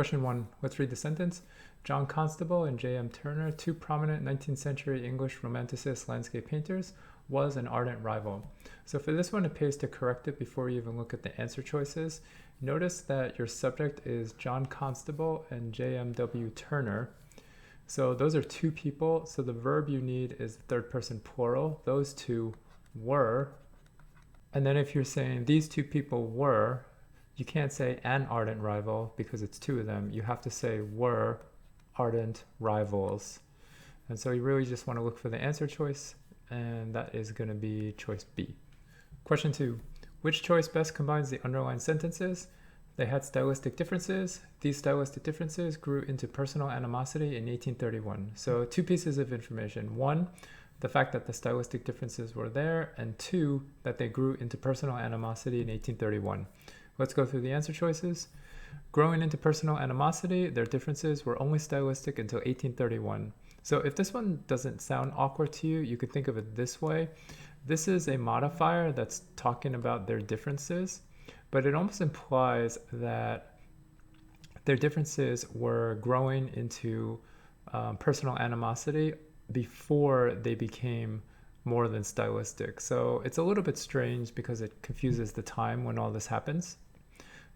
Question 1. Let's read the sentence. John Constable and J.M. Turner, two prominent 19th century English Romanticist landscape painters, was an ardent rival. So for this one, it pays to correct it before you even look at the answer choices. Notice that your subject is John Constable and J.M.W. Turner. So those are two people. So the verb you need is third person plural. Those two were. And then if you're saying these two people were, you can't say an ardent rival because it's two of them. You have to say were ardent rivals. And so you really just want to look for the answer choice, and that is going to be choice B. Question 2. Which choice best combines the underlined sentences? They had stylistic differences. These stylistic differences grew into personal animosity in 1831. So two pieces of information. One, the fact that the stylistic differences were there, and two, that they grew into personal animosity in 1831. Let's go through the answer choices. Growing into personal animosity, their differences were only stylistic until 1831. So if this one doesn't sound awkward to you, you could think of it this way. This is a modifier that's talking about their differences, but it almost implies that their differences were growing into personal animosity before they became more than stylistic. So it's a little bit strange because it confuses the time when all this happens.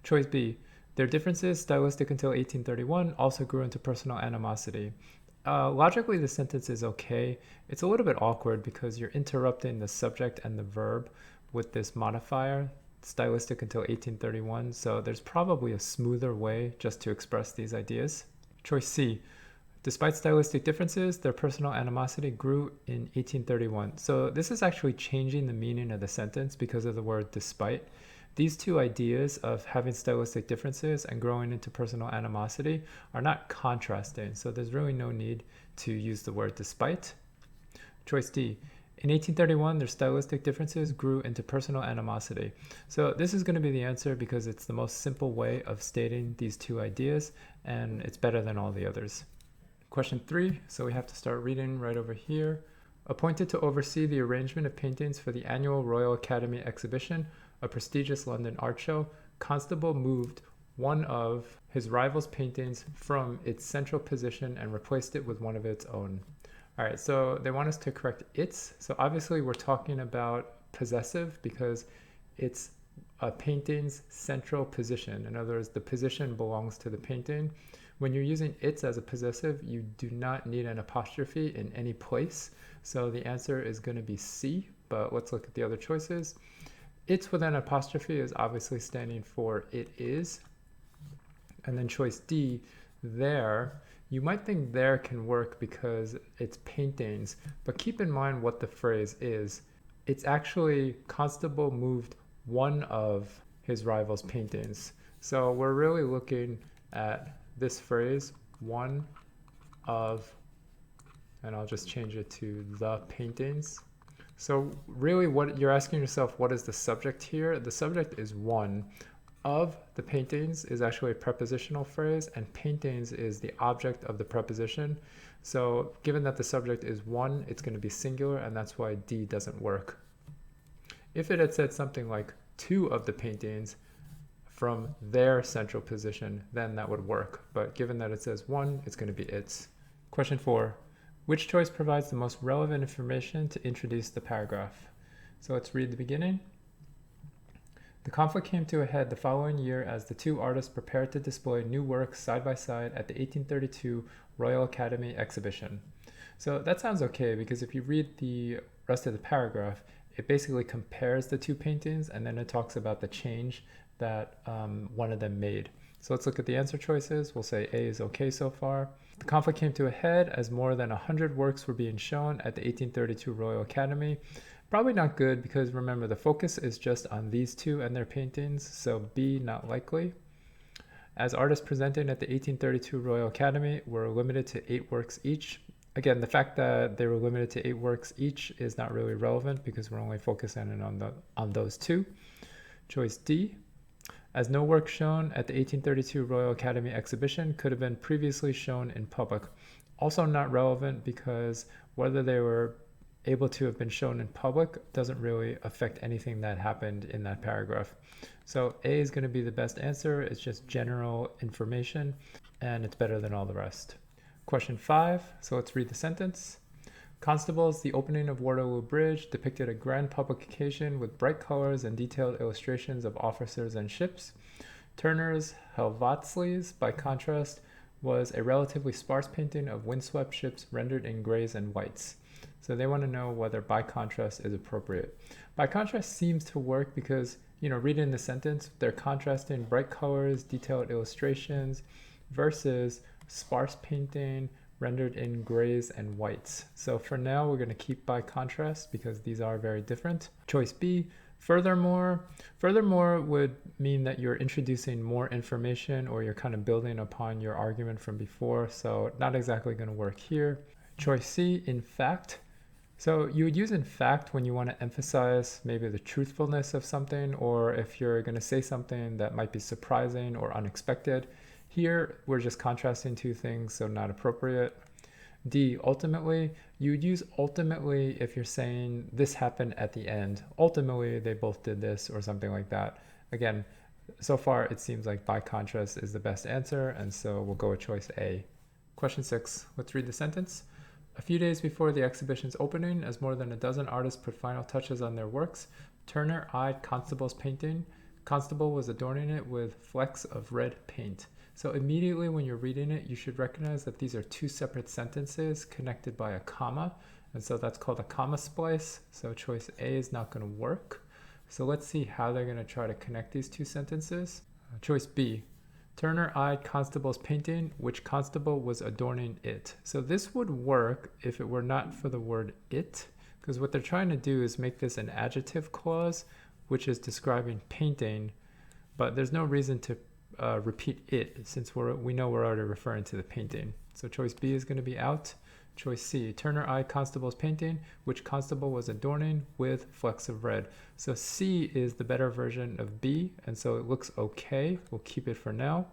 Choice B, their differences, stylistic until 1831, also grew into personal animosity. Logically, the sentence is okay. It's a little bit awkward because you're interrupting the subject and the verb with this modifier, stylistic until 1831. So there's probably a smoother way just to express these ideas. Choice C, despite stylistic differences, their personal animosity grew in 1831. So this is actually changing the meaning of the sentence because of the word despite. These two ideas of having stylistic differences and growing into personal animosity are not contrasting, so there's really no need to use the word despite. Choice D. In 1831, their stylistic differences grew into personal animosity. So this is going to be the answer because it's the most simple way of stating these two ideas, and it's better than all the others. Question 3, so we have to start reading right over here. Appointed to oversee the arrangement of paintings for the annual Royal Academy exhibition, a prestigious London art show, Constable moved one of his rival's paintings from its central position and replaced it with one of its own. All right, so they want us to correct its. So obviously we're talking about possessive because it's a painting's central position. In other words, the position belongs to the painting. When you're using its as a possessive, you do not need an apostrophe in any place. So the answer is going to be C, but let's look at the other choices. It's with an apostrophe is obviously standing for it is. And then choice D, there, you might think there can work because it's paintings, but keep in mind what the phrase is. It's actually Constable moved one of his rival's paintings. So we're really looking at this phrase, one of, and I'll just change it to the paintings. So really what you're asking yourself, what is the subject here? The subject is one. Of the paintings is actually a prepositional phrase, and paintings is the object of the preposition. So given that the subject is one, it's going to be singular, and that's why D doesn't work. If it had said something like two of the paintings from their central position, then that would work. But given that it says one, it's going to be its. Question 4. Which choice provides the most relevant information to introduce the paragraph? So let's read the beginning. The conflict came to a head the following year as the two artists prepared to display new works side by side at the 1832 Royal Academy exhibition. So that sounds okay because if you read the rest of the paragraph, it basically compares the two paintings and then it talks about the change that one of them made. So let's look at the answer choices. We'll say A is okay so far. The conflict came to a head as more than 100 works were being shown at the 1832 Royal Academy. Probably not good because remember the focus is just on these two and their paintings, so B, not likely. As artists presenting at the 1832 Royal Academy were limited to 8 works each. Again, the fact that they were limited to 8 works each is not really relevant because we're only focusing on those two. Choice D. As no work shown at the 1832 Royal Academy exhibition could have been previously shown in public. Also not relevant because whether they were able to have been shown in public doesn't really affect anything that happened in that paragraph. So A is going to be the best answer. It's just general information, and it's better than all the rest. Question 5. So let's read the sentence. Constables, the opening of Waterloo Bridge depicted a grand public occasion with bright colors and detailed illustrations of officers and ships. Turner's Helvoetsluys, by contrast, was a relatively sparse painting of windswept ships rendered in grays and whites. So they want to know whether by contrast is appropriate. By contrast seems to work because, reading the sentence, they're contrasting bright colors, detailed illustrations versus sparse painting rendered in grays and whites. So for now, we're going to keep by contrast because these are very different. Choice B, furthermore would mean that you're introducing more information or you're kind of building upon your argument from before. So not exactly going to work here. Choice C, in fact. So you would use in fact when you want to emphasize maybe the truthfulness of something, or if you're going to say something that might be surprising or unexpected. Here, we're just contrasting two things, so not appropriate. D, ultimately. You would use ultimately if you're saying this happened at the end. Ultimately, they both did this or something like that. Again, so far it seems like by contrast is the best answer, and so we'll go with choice A. Question 6. Let's read the sentence. A few days before the exhibition's opening, as more than a dozen artists put final touches on their works, Turner eyed Constable's painting. Constable was adorning it with flecks of red paint. So immediately when you're reading it, you should recognize that these are two separate sentences connected by a comma. And so that's called a comma splice. So choice A is not going to work. So let's see how they're going to try to connect these two sentences. Choice B. Turner eyed Constable's painting, which Constable was adorning it. So this would work if it were not for the word it, because what they're trying to do is make this an adjective clause, which is describing painting, but there's no reason to repeat it since we know we're already referring to the painting. So choice B is going to be out. Choice C, Turner eyed Constable's painting, which Constable was adorning with flecks of red. So C is the better version of B, and so it looks okay. We'll keep it for now.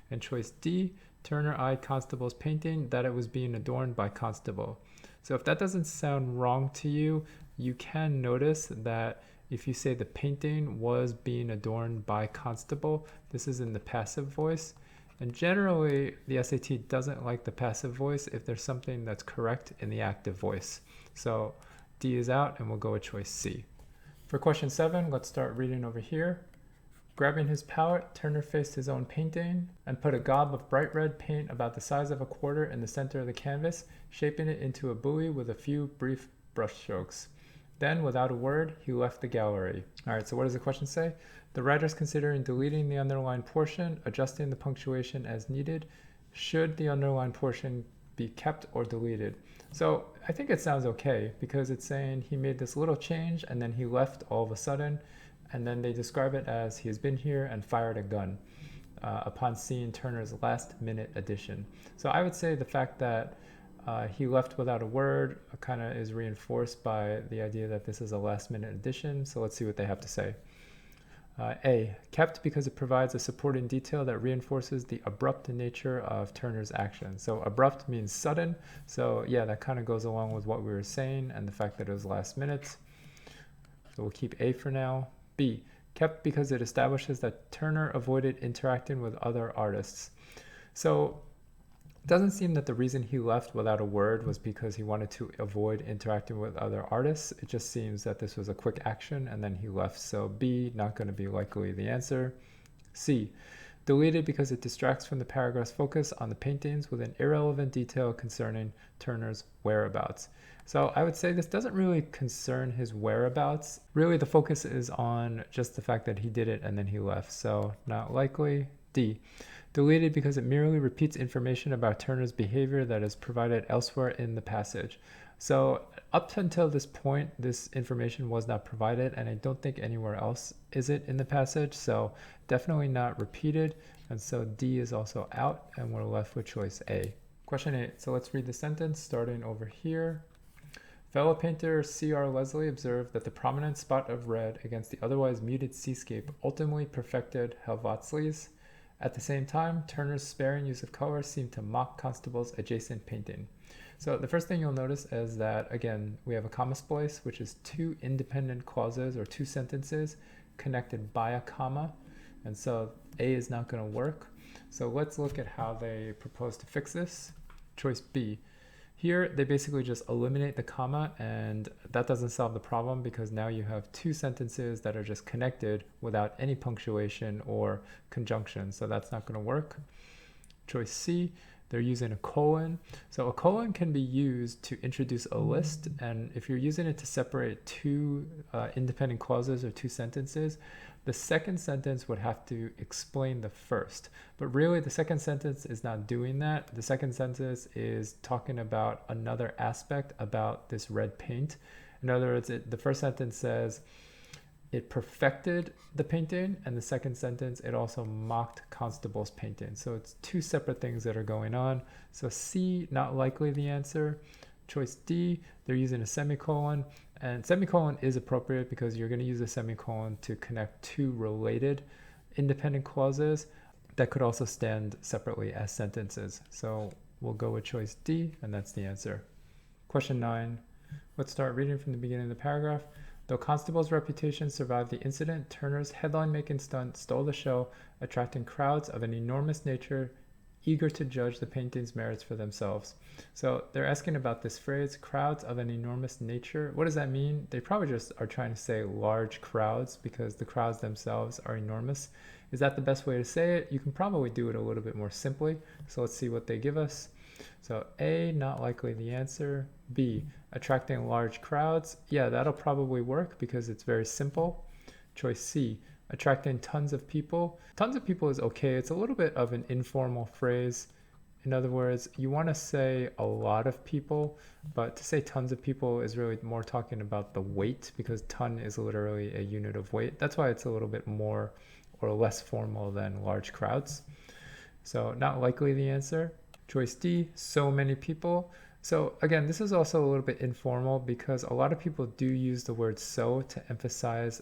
And choice D, Turner eyed Constable's painting, that it was being adorned by Constable. So if that doesn't sound wrong to you, you can notice that if you say the painting was being adorned by Constable, this is in the passive voice. And generally, the SAT doesn't like the passive voice if there's something that's correct in the active voice. So D is out, and we'll go with choice C. For question 7, let's start reading over here. Grabbing his palette, Turner faced his own painting and put a gob of bright red paint about the size of a quarter in the center of the canvas, shaping it into a buoy with a few brief brushstrokes. Then, without a word, he left the gallery. All right, so what does the question say? The writer's considering deleting the underlined portion, adjusting the punctuation as needed. Should the underlined portion be kept or deleted? So I think it sounds okay because it's saying he made this little change and then he left all of a sudden, and then they describe it as he has been here and fired a gun upon seeing Turner's last minute addition. So I would say the fact that he left without a word kind of is reinforced by the idea that this is a last minute addition. So let's see what they have to say. A, kept because it provides a supporting detail that reinforces the abrupt nature of Turner's action. So abrupt means sudden. So yeah, that kind of goes along with what we were saying and the fact that it was last minute. So we'll keep A for now. B, kept because it establishes that Turner avoided interacting with other artists. So it doesn't seem that the reason he left without a word was because he wanted to avoid interacting with other artists. It just seems that this was a quick action and then he left. So B, not going to be likely the answer. C, deleted because it distracts from the paragraph's focus on the paintings with an irrelevant detail concerning Turner's whereabouts. So I would say this doesn't really concern his whereabouts. Really, the focus is on just the fact that he did it and then he left. So not likely. D, deleted because it merely repeats information about Turner's behavior that is provided elsewhere in the passage. So up until this point, this information was not provided, and I don't think anywhere else is it in the passage. So definitely not repeated. And so D is also out, and we're left with choice A. Question 8. So let's read the sentence starting over here. Fellow painter C.R. Leslie observed that the prominent spot of red against the otherwise muted seascape ultimately perfected Helvoetsluys. At the same time, Turner's sparing use of color seemed to mock Constable's adjacent painting. So the first thing you'll notice is that, again, we have a comma splice, which is two independent clauses or two sentences connected by a comma. And so A is not going to work. So let's look at how they propose to fix this. Choice B. Here, they basically just eliminate the comma, and that doesn't solve the problem because now you have two sentences that are just connected without any punctuation or conjunction. So that's not going to work. Choice C, they're using a colon. So a colon can be used to introduce a list, and if you're using it to separate two independent clauses or two sentences, the second sentence would have to explain the first. But really, the second sentence is not doing that. The second sentence is talking about another aspect about this red paint. In other words, the first sentence says it perfected the painting, and the second sentence, it also mocked Constable's painting. So it's two separate things that are going on. So C, not likely the answer. Choice D, they're using a semicolon, and semicolon is appropriate because you're going to use a semicolon to connect two related independent clauses that could also stand separately as sentences. So we'll go with choice D, and that's the answer. Question 9. Let's start reading from the beginning of the paragraph. Though Constable's reputation survived the incident, Turner's headline-making stunt stole the show, attracting crowds of an enormous nature eager to judge the painting's merits for themselves. So they're asking about this phrase, crowds of an enormous nature. What does that mean? They probably just are trying to say large crowds because the crowds themselves are enormous. Is that the best way to say it? You can probably do it a little bit more simply. So let's see what they give us. So A, not likely the answer. B, attracting large crowds. Yeah, that'll probably work because it's very simple. Choice C, attracting tons of people. Tons of people is okay. It's a little bit of an informal phrase. In other words, you want to say a lot of people, but to say tons of people is really more talking about the weight because ton is literally a unit of weight. That's why it's a little bit more or less formal than large crowds. So not likely the answer. Choice D, so many people. So again, this is also a little bit informal because a lot of people do use the word so to emphasize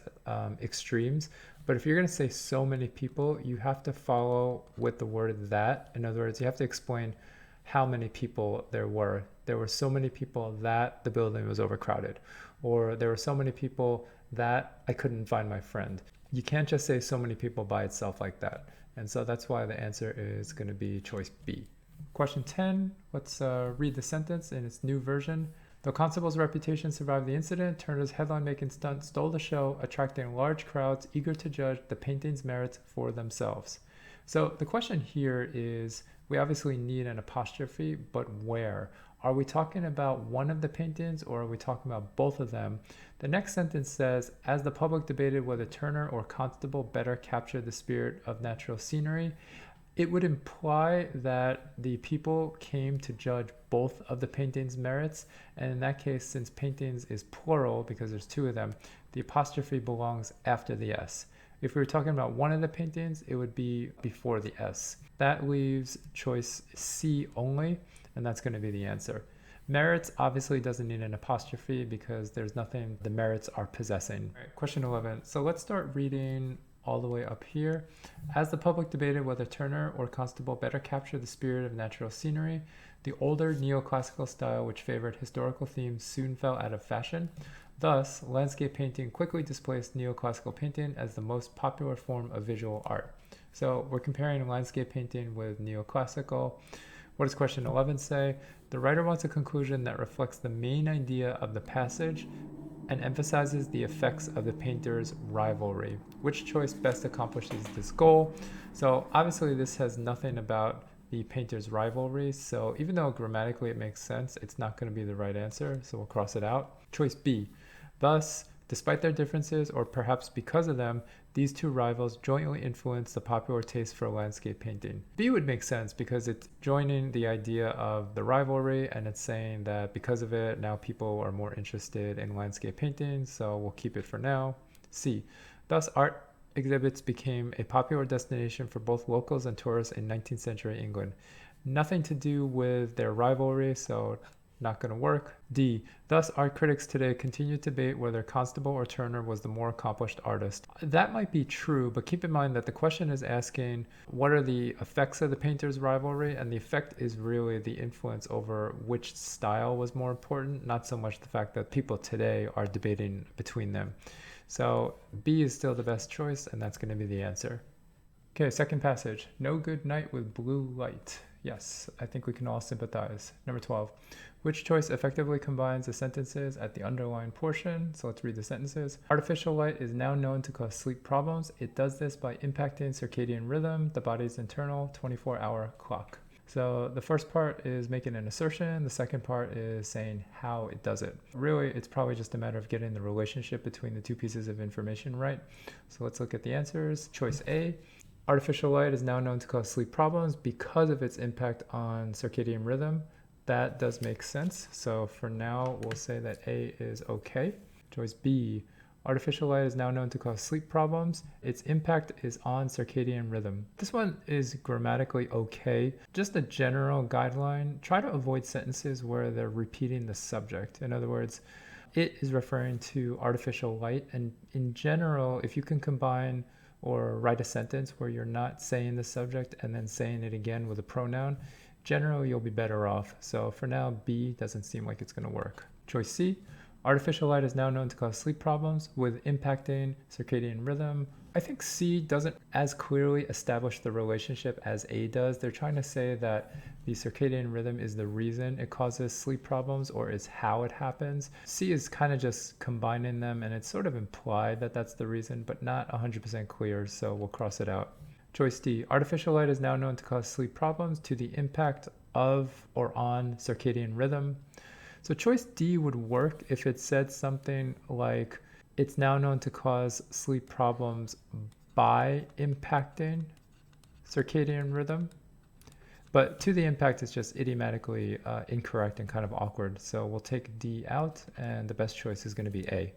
extremes. But if you're going to say so many people, you have to follow with the word that. In other words, you have to explain how many people there were. There were so many people that the building was overcrowded. Or there were so many people that I couldn't find my friend. You can't just say so many people by itself like that. And so that's why the answer is going to be choice B. Question 10, let's read the sentence in its new version. Though Constable's reputation survived the incident, Turner's headline-making stunt stole the show, attracting large crowds eager to judge the painting's merits for themselves. So the question here is, we obviously need an apostrophe, but where? Are we talking about one of the paintings or are we talking about both of them? The next sentence says, as the public debated whether Turner or Constable better captured the spirit of natural scenery, it would imply that the people came to judge both of the painting's merits. And in that case, since paintings is plural because there's two of them, the apostrophe belongs after the S. If we were talking about one of the paintings, it would be before the S. That leaves choice C only, and that's going to be the answer. Merits obviously doesn't need an apostrophe because there's nothing the merits are possessing. All right, question 11. So let's start reading all the way up here. As the public debated whether Turner or Constable better captured the spirit of natural scenery, the older neoclassical style which favored historical themes soon fell out of fashion. Thus, landscape painting quickly displaced neoclassical painting as the most popular form of visual art. So we're comparing landscape painting with neoclassical. What does question 11 say? The writer wants a conclusion that reflects the main idea of the passage and emphasizes the effects of the painter's rivalry. Which choice best accomplishes this goal? So obviously this has nothing about the painter's rivalry, so even though grammatically it makes sense, it's not going to be the right answer, so we'll cross it out. Choice B. Thus, despite their differences, or perhaps because of them, these two rivals jointly influence the popular taste for landscape painting. B would make sense because it's joining the idea of the rivalry and it's saying that because of it, now people are more interested in landscape painting, so we'll keep it for now. C. Thus, art exhibits became a popular destination for both locals and tourists in 19th century England. Nothing to do with their rivalry, so not going to work. D. Thus, art critics today continue to debate whether Constable or Turner was the more accomplished artist. That might be true, but keep in mind that the question is asking what are the effects of the painters' rivalry, and the effect is really the influence over which style was more important, not so much the fact that people today are debating between them. So B is still the best choice, and that's going to be the answer. Okay, second passage. No good night with blue light. Yes, I think we can all sympathize. Number 12. Which choice effectively combines the sentences at the underlined portion? So let's read the sentences. Artificial light is now known to cause sleep problems. It does this by impacting circadian rhythm, the body's internal 24-hour clock. So the first part is making an assertion. The second part is saying how it does it. Really, it's probably just a matter of getting the relationship between the two pieces of information right. So let's look at the answers. Choice A. Artificial light is now known to cause sleep problems because of its impact on circadian rhythm. That does make sense. So for now, we'll say that A is okay. Choice B. Artificial light is now known to cause sleep problems. Its impact is on circadian rhythm. This one is grammatically okay. Just a general guideline. Try to avoid sentences where they're repeating the subject. In other words, it is referring to artificial light. And in general, if you can combine or write a sentence where you're not saying the subject and then saying it again with a pronoun, generally you'll be better off. So for now, B doesn't seem like it's going to work. Choice C. Artificial light is now known to cause sleep problems with impacting circadian rhythm. I think C doesn't as clearly establish the relationship as A does. They're trying to say that the circadian rhythm is the reason it causes sleep problems or is how it happens. C is kind of just combining them, and it's sort of implied that that's the reason, but not 100% clear, so we'll cross it out. Choice D. Artificial light is now known to cause sleep problems to the impact of or on circadian rhythm. So choice D would work if it said something like, it's now known to cause sleep problems by impacting circadian rhythm. But to the impact is just idiomatically incorrect and kind of awkward. So we'll take D out, and the best choice is going to be A.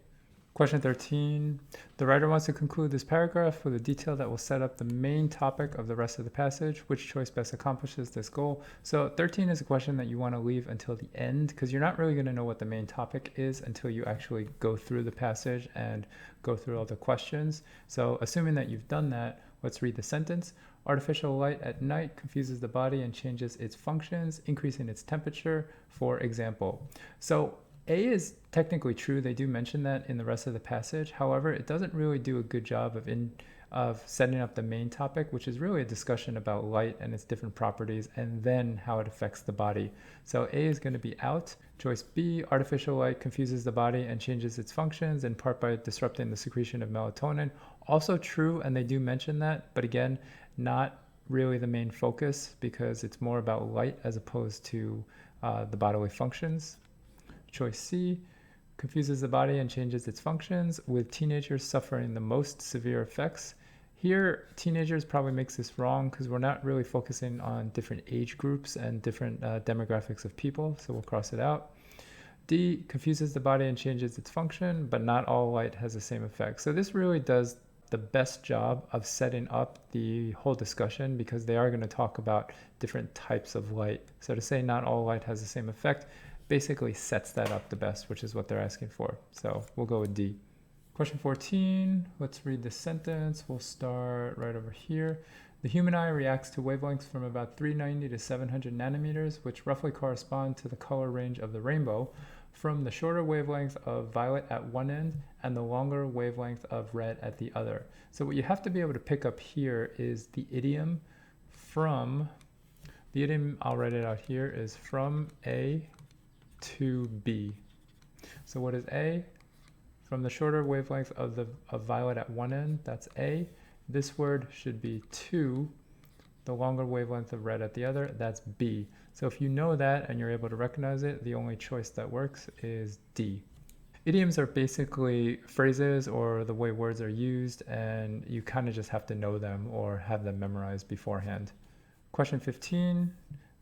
Question 13. The writer wants to conclude this paragraph with a detail that will set up the main topic of the rest of the passage. Which choice best accomplishes this goal? So 13 is a question that you want to leave until the end, because you're not really going to know what the main topic is until you actually go through the passage and go through all the questions. So assuming that you've done that, let's read the sentence. Artificial light at night confuses the body and changes its functions, increasing its temperature, for example. So A is technically true. They do mention that in the rest of the passage. However, it doesn't really do a good job of setting up the main topic, which is really a discussion about light and its different properties and then how it affects the body. So A is going to be out. Choice B, artificial light confuses the body and changes its functions, in part by disrupting the secretion of melatonin. Also true, and they do mention that, but again, not really the main focus because it's more about light as opposed to the bodily functions. Choice C, confuses the body and changes its functions, with teenagers suffering the most severe effects. Here, teenagers probably makes this wrong because we're not really focusing on different age groups and different demographics of people, so we'll cross it out. D, confuses the body and changes its function, but not all light has the same effect. So this really does the best job of setting up the whole discussion because they are going to talk about different types of light. So to say not all light has the same effect basically sets that up the best, which is what they're asking for. So we'll go with D. Question 14, let's read the sentence. We'll start right over here. The human eye reacts to wavelengths from about 390 to 700 nanometers, which roughly correspond to the color range of the rainbow, from the shorter wavelength of violet at one end and the longer wavelength of red at the other. So what you have to be able to pick up here is the idiom I'll write it out here, is from A to B. So what is A? From the shorter wavelength of violet at one end, that's A. This word should be to the longer wavelength of red at the other, that's B. So if you know that and you're able to recognize it, the only choice that works is D. Idioms are basically phrases or the way words are used, and you kind of just have to know them or have them memorized beforehand. Question 15.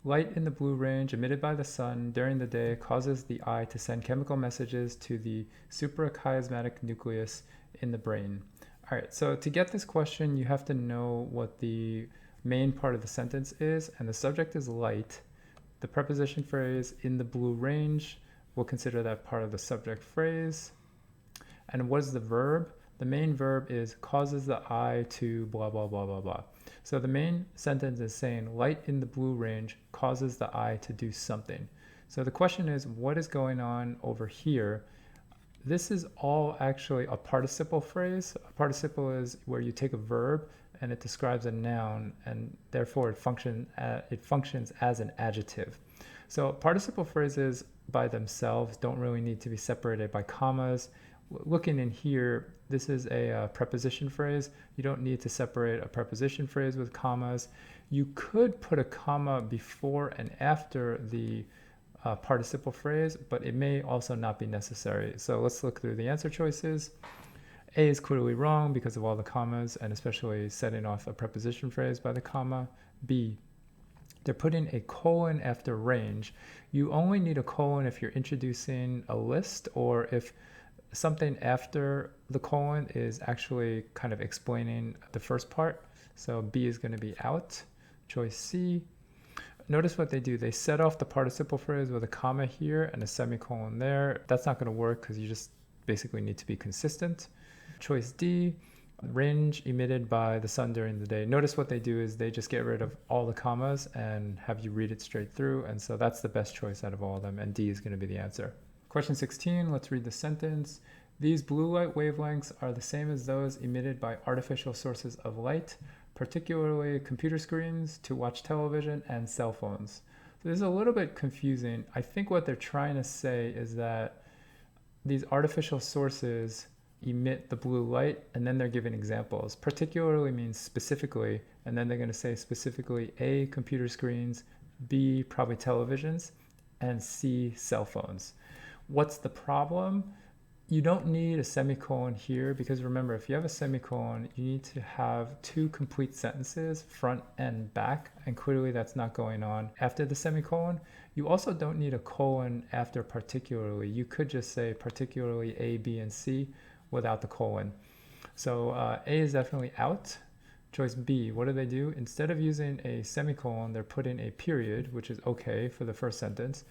Light in the blue range emitted by the sun during the day causes the eye to send chemical messages to the suprachiasmatic nucleus in the brain. All right, so to get this question, you have to know what the main part of the sentence is, and the subject is light. The preposition phrase in the blue range, we'll consider that part of the subject phrase. And what is the verb? The main verb is causes the eye to blah, blah, blah, blah, blah. So the main sentence is saying light in the blue range causes the eye to do something. So the question is, what is going on over here? This is all actually a participle phrase. A participle is where you take a verb and it describes a noun, and therefore it functions as an adjective. So participle phrases by themselves don't really need to be separated by commas. Looking in here, this is a preposition phrase. You don't need to separate a preposition phrase with commas. You could put a comma before and after the participle phrase, but it may also not be necessary. So let's look through the answer choices. A is clearly wrong because of all the commas, and especially setting off a preposition phrase by the comma. B, they're putting a colon after range. You only need a colon if you're introducing a list, or if something after the colon is actually kind of explaining the first part. So B is going to be out. Choice C. Notice what they do. They set off the participle phrase with a comma here and a semicolon there. That's not going to work because you just basically need to be consistent. Choice D, range emitted by the sun during the day. Notice what they do is they just get rid of all the commas and have you read it straight through. And so that's the best choice out of all of them. And D is going to be the answer. Question 16, let's read the sentence. These blue light wavelengths are the same as those emitted by artificial sources of light, particularly computer screens, to watch television, and cell phones. So this is a little bit confusing. I think what they're trying to say is that these artificial sources emit the blue light, and then they're giving examples. Particularly means specifically, and then they're going to say specifically A, computer screens, B, probably televisions, and C, cell phones. What's the problem? You don't need a semicolon here because remember, if you have a semicolon, you need to have two complete sentences, front and back, and clearly that's not going on after the semicolon. You also don't need a colon after particularly. You could just say particularly A, B, and C without the colon. So A is definitely out. Choice B, what do? Instead of using a semicolon, they're putting a period, which is okay for the first sentence.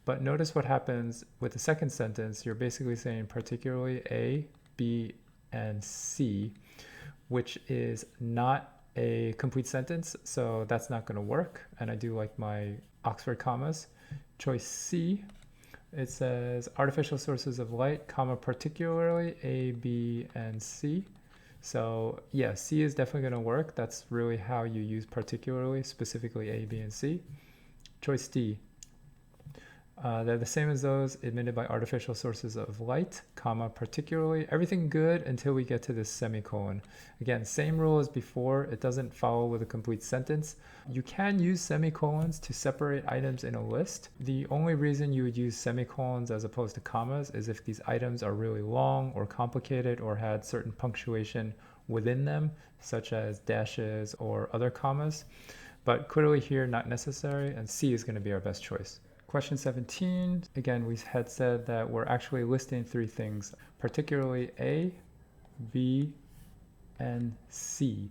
But notice what happens with the second sentence. You're basically saying particularly A, B, and C, which is not a complete sentence, so that's not going to work. And I do like my Oxford commas. Choice C, it says artificial sources of light, comma, particularly A, B, and C. So yeah, C is definitely going to work. That's really how you use particularly, specifically A, B, and C. Choice D. They're the same as those emitted by artificial sources of light, comma, particularly. Everything good until we get to this semicolon. Again, same rule as before. It doesn't follow with a complete sentence. You can use semicolons to separate items in a list. The only reason you would use semicolons as opposed to commas is if these items are really long or complicated or had certain punctuation within them, such as dashes or other commas. But clearly here, not necessary, and C is going to be our best choice. Question 17, again, we had said that we're actually listing three things, particularly A, B, and C.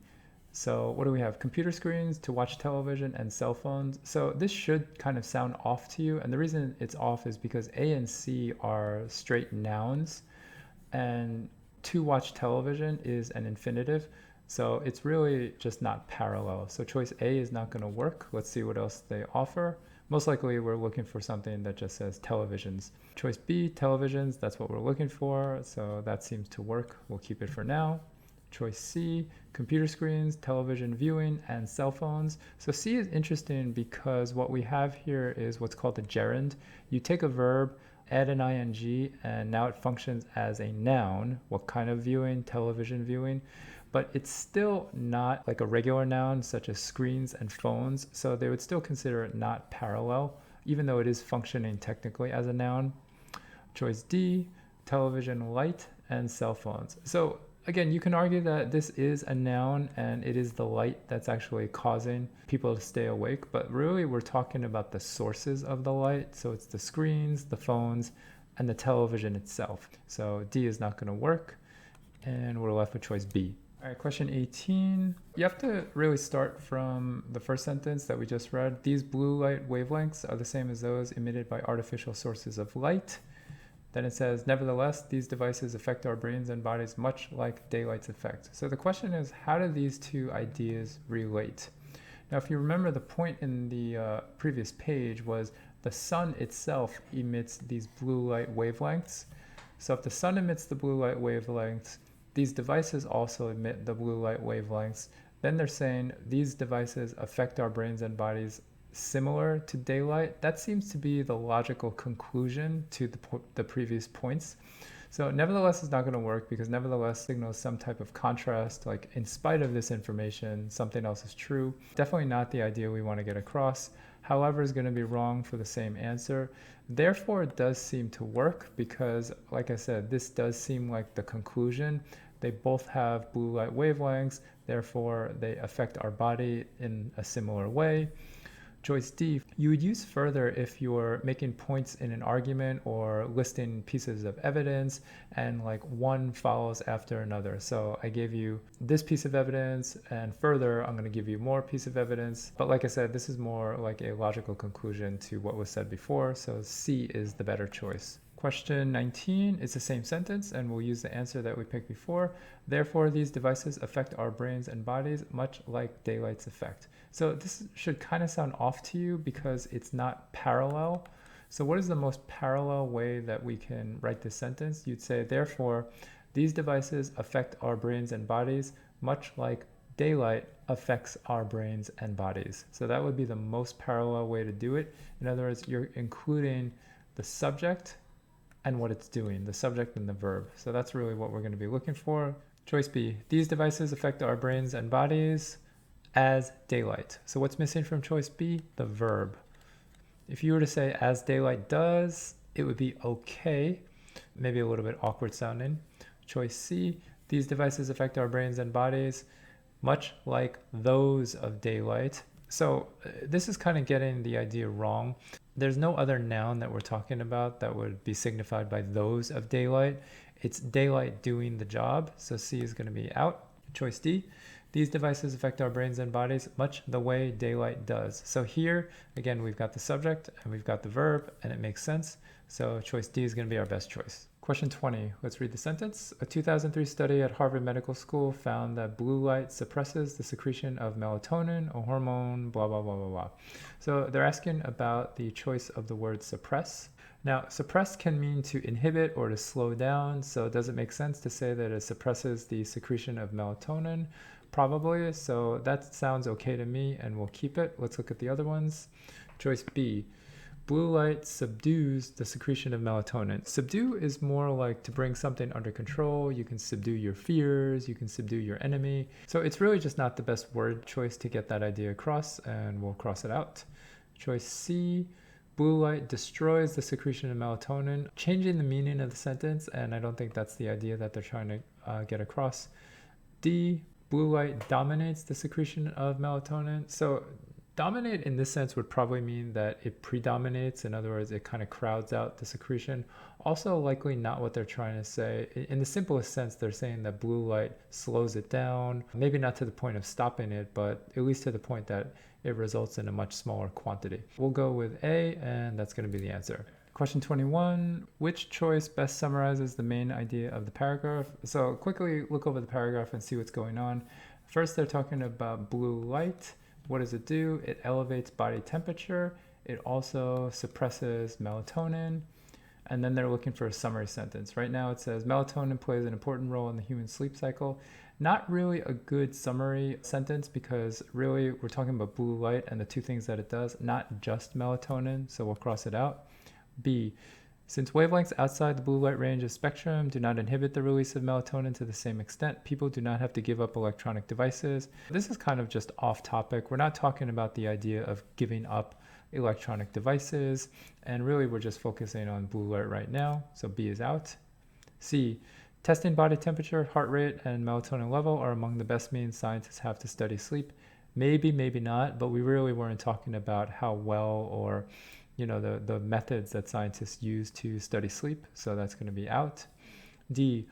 So what do we have? Computer screens, to watch television, and cell phones. So this should kind of sound off to you. And the reason it's off is because A and C are straight nouns, and to watch television is an infinitive. So it's really just not parallel. So choice A is not going to work. Let's see what else they offer. Most likely we're looking for something that just says televisions. Choice B, televisions, that's what we're looking for. So that seems to work. We'll keep it for now. Choice C, computer screens, television viewing, and cell phones. So C is interesting because what we have here is what's called a gerund. You take a verb, add an ing, and now it functions as a noun. What kind of viewing? Television viewing. But it's still not like a regular noun such as screens and phones, so they would still consider it not parallel, even though it is functioning technically as a noun. Choice D, television, light, and cell phones. So again, you can argue that this is a noun and it is the light that's actually causing people to stay awake, but really we're talking about the sources of the light, so it's the screens, the phones, and the television itself. So D is not going to work, and we're left with choice B. All right, question 18. You have to really start from the first sentence that we just read. These blue light wavelengths are the same as those emitted by artificial sources of light. Then it says, nevertheless, these devices affect our brains and bodies much like daylight's effect. So the question is, how do these two ideas relate? Now, if you remember, the point in the previous page was the sun itself emits these blue light wavelengths. So if the sun emits the blue light wavelengths, these devices also emit the blue light wavelengths. Then they're saying these devices affect our brains and bodies similar to daylight. That seems to be the logical conclusion to the previous points. So nevertheless is not going to work because nevertheless signals some type of contrast, like in spite of this information, something else is true. Definitely not the idea we want to get across. However is going to be wrong for the same answer. Therefore, it does seem to work because, like I said, this does seem like the conclusion. They both have blue light wavelengths, therefore they affect our body in a similar way. Choice D, you would use further if you're making points in an argument or listing pieces of evidence and like one follows after another. So I gave you this piece of evidence and further I'm going to give you more piece of evidence. But like I said, this is more like a logical conclusion to what was said before. So C is the better choice. Question 19 is the same sentence and we'll use the answer that we picked before. Therefore, these devices affect our brains and bodies much like daylight's effect. So this should kind of sound off to you because it's not parallel. So what is the most parallel way that we can write this sentence? You'd say, therefore, these devices affect our brains and bodies much like daylight affects our brains and bodies. So that would be the most parallel way to do it. In other words, you're including the subject and what it's doing, the subject and the verb. So that's really what we're going to be looking for. Choice B, these devices affect our brains and bodies as daylight. So what's missing from choice B? The verb. If you were to say as daylight does, it would be okay, maybe a little bit awkward sounding. Choice C, these devices affect our brains and bodies much like those of daylight. So this is kind of getting the idea wrong. There's no other noun that we're talking about that would be signified by those of daylight. It's daylight doing the job. So C is going to be out. Choice D, these devices affect our brains and bodies much the way daylight does. So here, again, we've got the subject and we've got the verb and it makes sense. So choice D is going to be our best choice. Question 20, let's read the sentence. A 2003 study at Harvard Medical School found that blue light suppresses the secretion of melatonin, a hormone, blah, blah, blah, blah, blah. So they're asking about the choice of the word suppress. Now, suppress can mean to inhibit or to slow down. So does it make sense to say that it suppresses the secretion of melatonin? Probably. So that sounds okay to me and we'll keep it. Let's look at the other ones. Choice B. Blue light subdues the secretion of melatonin. Subdue is more like to bring something under control. You can subdue your fears. You can subdue your enemy. So it's really just not the best word choice to get that idea across, and we'll cross it out. Choice C, blue light destroys the secretion of melatonin, changing the meaning of the sentence, and I don't think that's the idea that they're trying to get across. D, blue light dominates the secretion of melatonin. So dominate in this sense would probably mean that it predominates. In other words, it kind of crowds out the secretion. Also likely not what they're trying to say. In the simplest sense, they're saying that blue light slows it down. Maybe not to the point of stopping it, but at least to the point that it results in a much smaller quantity. We'll go with A, and that's going to be the answer. Question 21, which choice best summarizes the main idea of the paragraph? So quickly look over the paragraph and see what's going on. First, they're talking about blue light. What does it do? It elevates body temperature. It also suppresses melatonin. And then they're looking for a summary sentence. Right now it says melatonin plays an important role in the human sleep cycle. Not really a good summary sentence because really we're talking about blue light and the two things that it does, not just melatonin. So we'll cross it out. B, since wavelengths outside the blue light range of spectrum do not inhibit the release of melatonin to the same extent, people do not have to give up electronic devices. This is kind of just off topic. We're not talking about the idea of giving up electronic devices, and really we're just focusing on blue light right now. So B is out. C, testing body temperature, heart rate, and melatonin level are among the best means scientists have to study sleep. Maybe, maybe not, but we really weren't talking about how well or the methods that scientists use to study sleep. So that's going to be out. D,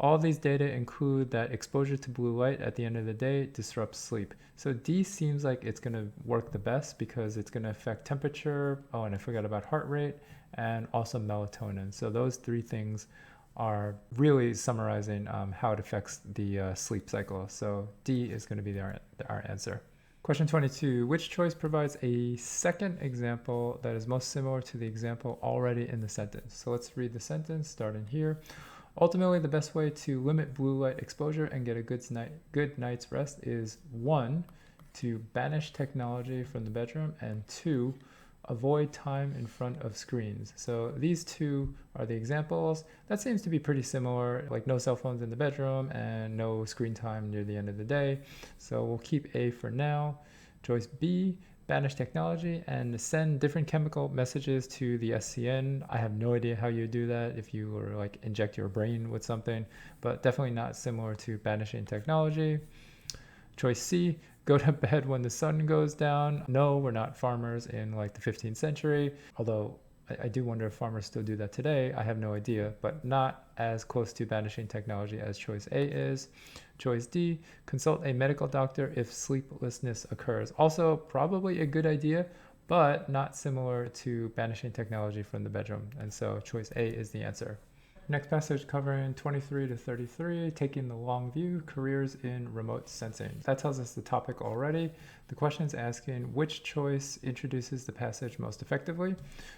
All of these data include that exposure to blue light at the end of the day disrupts sleep. So D seems like it's going to work the best because it's going to affect temperature. Oh, and I forgot about heart rate and also melatonin. So those three things are really summarizing how it affects the sleep cycle. So D is going to be our answer. Question 22, which choice provides a second example that is most similar to the example already in the sentence? So let's read the sentence starting here. Ultimately, the best way to limit blue light exposure and get a good night's rest is 1, to banish technology from the bedroom, and 2, avoid time in front of screens. So these two are the examples. That seems to be pretty similar, like no cell phones in the bedroom and no screen time near the end of the day. So we'll keep A for now. Choice B, banish technology and send different chemical messages to the SCN. I have no idea how you do that if you were like inject your brain with something, but definitely not similar to banishing technology. Choice C, go to bed when the sun goes down. No, we're not farmers in like the 15th century, although I do wonder if farmers still do that today. I have no idea, but not as close to banishing technology as choice A is. Choice D, consult a medical doctor if sleeplessness occurs. Also, probably a good idea, but not similar to banishing technology from the bedroom. And so choice A is the answer. Next passage covering 23 to 33, taking the long view, careers in remote sensing. That tells us the topic already. The question is asking which choice introduces the passage most effectively.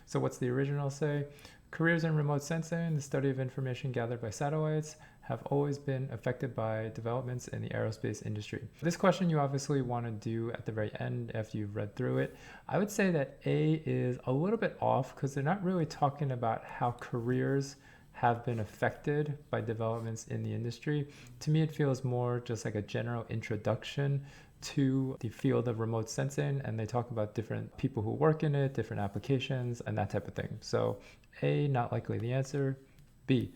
So what's the original say? Careers in remote sensing, the study of information gathered by satellites, have always been affected by developments in the aerospace industry. This question you obviously want to do at the very end after you've read through it. I would say that A is a little bit off because they're not really talking about how careers have been affected by developments in the industry. To me, it feels more just like a general introduction to the field of remote sensing, and they talk about different people who work in it, different applications, and that type of thing. So A, not likely the answer. B,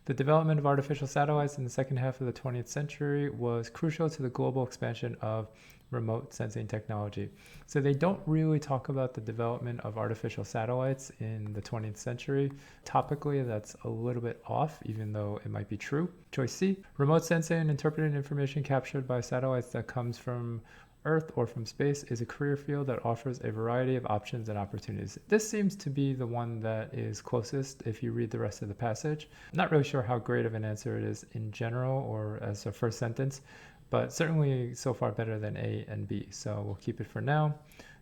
the development of artificial satellites in the second half of the 20th century was crucial to the global expansion of remote sensing technology. So they don't really talk about the development of artificial satellites in the 20th century. Topically, that's a little bit off, even though it might be true. Choice C, remote sensing, interpreting information captured by satellites that comes from Earth or from space is a career field that offers a variety of options and opportunities. This seems to be the one that is closest if you read the rest of the passage. I'm not really sure how great of an answer it is in general or as a first sentence, but certainly so far better than A and B. So we'll keep it for now.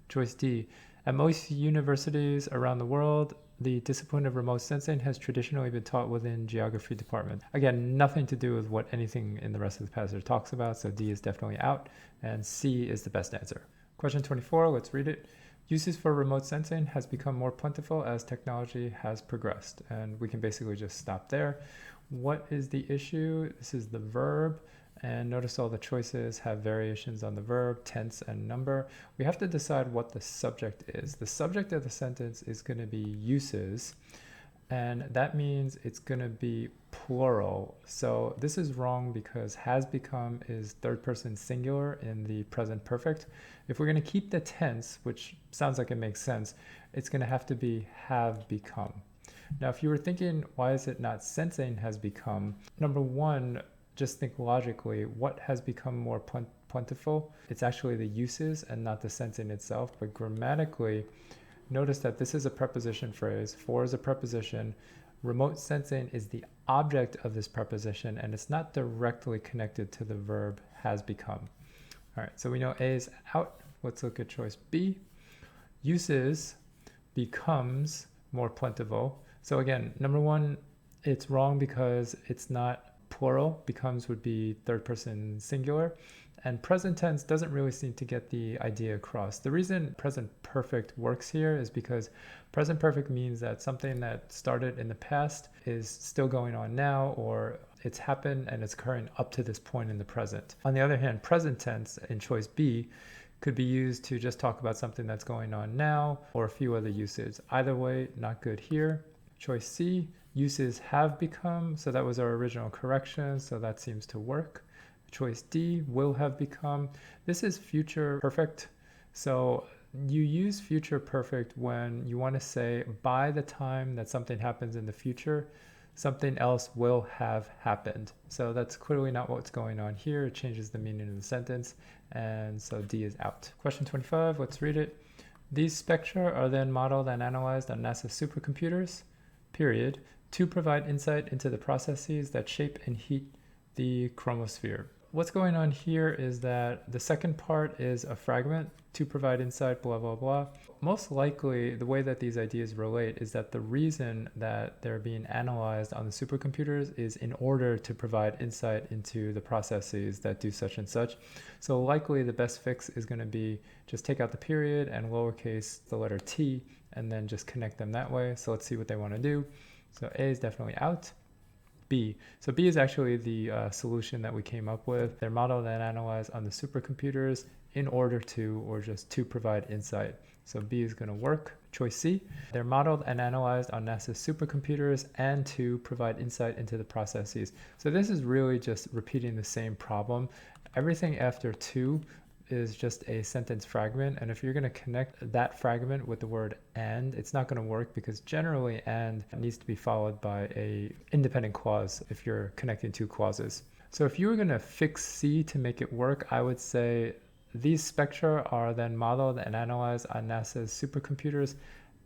Choice D, at most universities around the world, the discipline of remote sensing has traditionally been taught within geography department. Again, nothing to do with what anything in the rest of the passage talks about, so D is definitely out, and C is the best answer. Question 24, let's read it. Uses for remote sensing has become more plentiful as technology has progressed, and we can basically just stop there. What is the issue? This is the verb. And notice all the choices have variations on the verb, tense, and number. We have to decide what the subject is. The subject of the sentence is going to be uses, and that means it's going to be plural. So this is wrong because has become is third person singular in the present perfect. If we're going to keep the tense, which sounds like it makes sense, it's going to have to be have become. Now, if you were thinking, why is it not sensing has become? Number one, just think logically, what has become more plentiful? It's actually the uses and not the sensing itself. But grammatically, notice that this is a preposition phrase. For is a preposition. Remote sensing is the object of this preposition, and it's not directly connected to the verb has become. All right, so we know A is out. Let's look at choice B. Uses becomes more plentiful. So again, number one, it's wrong because it's not plural. Becomes would be third person singular, and present tense doesn't really seem to get the idea across. The reason present perfect works here is because present perfect means that something that started in the past is still going on now, or it's happened and it's occurring up to this point in the present. On the other hand, present tense in choice B could be used to just talk about something that's going on now, or a few other uses. Either way, not good here. Choice C, uses have become, so that was our original correction, so that seems to work. Choice D, will have become. This is future perfect, so you use future perfect when you want to say by the time that something happens in the future. something else will have happened. So that's clearly not what's going on here. It changes the meaning of the sentence, and so D is out. Question 25, let's read it. These spectra are then modeled and analyzed on NASA supercomputers, period, to provide insight into the processes that shape and heat the chromosphere. What's going on here is that the second part is a fragment, to provide insight, blah, blah, blah. Most likely, the way that these ideas relate is that the reason that they're being analyzed on the supercomputers is in order to provide insight into the processes that do such and such. So likely the best fix is going to be just take out the period and lowercase the letter t, and then just connect them that way. So let's see what they want to do. So A is definitely out. B. So B is actually the solution that we came up with. They're modeled and analyzed on the supercomputers in order to, or just to provide insight. So B is going to work. Choice C. They're modeled and analyzed on NASA's supercomputers and to provide insight into the processes. So this is really just repeating the same problem. Everything after to is just a sentence fragment, and if you're going to connect that fragment with the word and, it's not going to work, because generally and needs to be followed by a independent clause if you're connecting two clauses. So if you were going to fix C to make it work, I would say these spectra are then modeled and analyzed on NASA's supercomputers,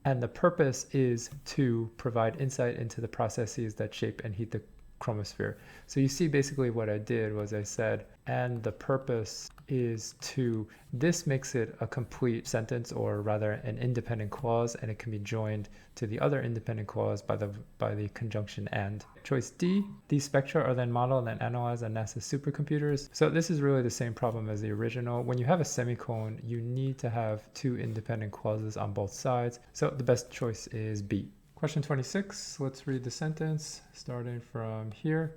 and the purpose is to provide insight into the processes that shape and heat the chromosphere. So you see basically what I did was I said, and the purpose is to, this makes it a complete sentence, or rather an independent clause, and it can be joined to the other independent clause by the conjunction and. Choice D, these spectra are then modeled and analyzed on NASA's supercomputers. So this is really the same problem as the original. When you have a semicolon, you need to have two independent clauses on both sides. So the best choice is B. Question 26, let's read the sentence starting from here.